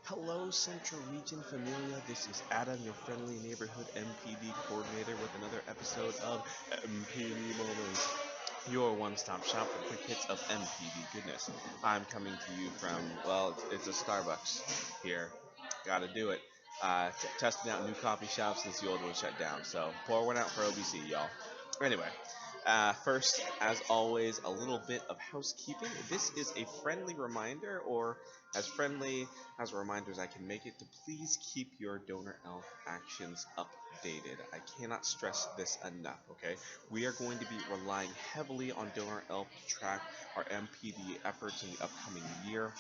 Hello, Central Region Familia. This is Adam, your friendly neighborhood MPD Coordinator, with another episode of MPD Moments, your one-stop shop for quick hits of MPD goodness. I'm coming to you from, well, it's a Starbucks here. Gotta do it. Testing out new coffee shops since the old one shut down. So pour one out for OBC, y'all. Anyway, first, as always, a little bit of housekeeping. This is a friendly reminder, or as friendly as a reminder as I can make it, to please keep your DonorElf actions updated. I cannot stress this enough, okay? We are going to be relying heavily on DonorElf to track our MPD efforts in the upcoming year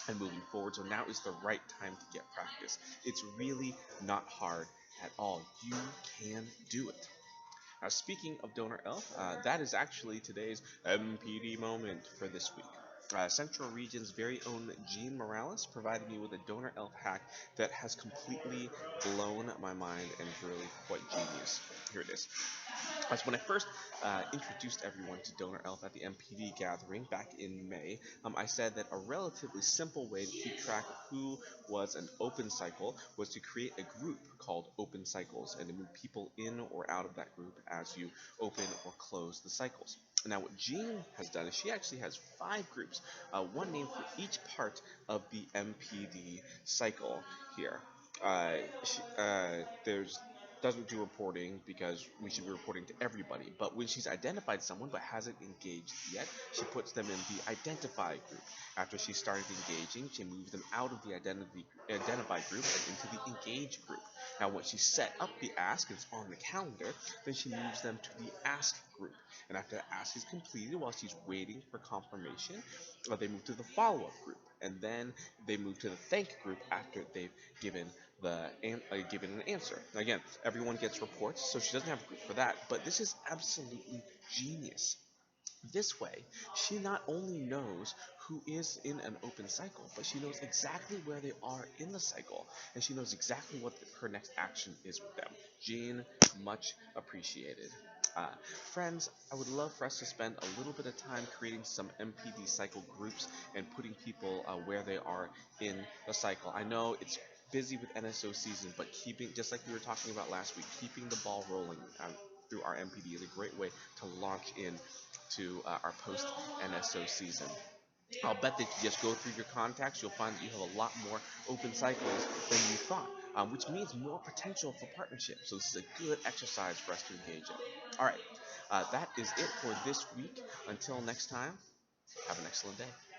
and moving forward. So now is the right time to get practice. It's really not hard at all. You can do it. Now, speaking of DonorElf, that is actually today's MPD moment for this week. Central Region's very own Gene Morales provided me with a DonorElf hack that has completely blown my mind and is really quite genius. Here it is. As when I first introduced everyone to DonorElf at the MPD gathering back in May, I said that a relatively simple way to keep track of who was an open cycle was to create a group called Open Cycles and to move people in or out of that group as you open or close the cycles. Now, what Jean has done is she actually has 5 groups, one name for each part of the MPD cycle here. There's doesn't do reporting because we should be reporting to everybody. But when she's identified someone but hasn't engaged yet, she puts them in the identify group. After she started engaging, she moves them out of the identify group and into the engage group. Now, once she set up the ask and it's on the calendar, then she moves them to the ask group. And after the ask is completed, while she's waiting for confirmation, they move to the follow-up group. And then they move to the thank group after they've given given an answer. Again, everyone gets reports, so she doesn't have a group for that, but this is absolutely genius. This way, she not only knows who is in an open cycle, but she knows exactly where they are in the cycle, and she knows exactly what her next action is with them. Jean, much appreciated. Uh, Friends, I would love for us to spend a little bit of time creating some MPD cycle groups and putting people where they are in the cycle. I know it's busy with NSO season, but keeping, just like we were talking about last week, keeping the ball rolling through our MPD is a great way to launch in to our post NSO season. I'll bet that if you just go through your contacts, you'll find that you have a lot more open cycles than you thought, which means more potential for partnership. So this is a good exercise for us to engage in. All right, that is it for this week. Until next time, have an excellent day.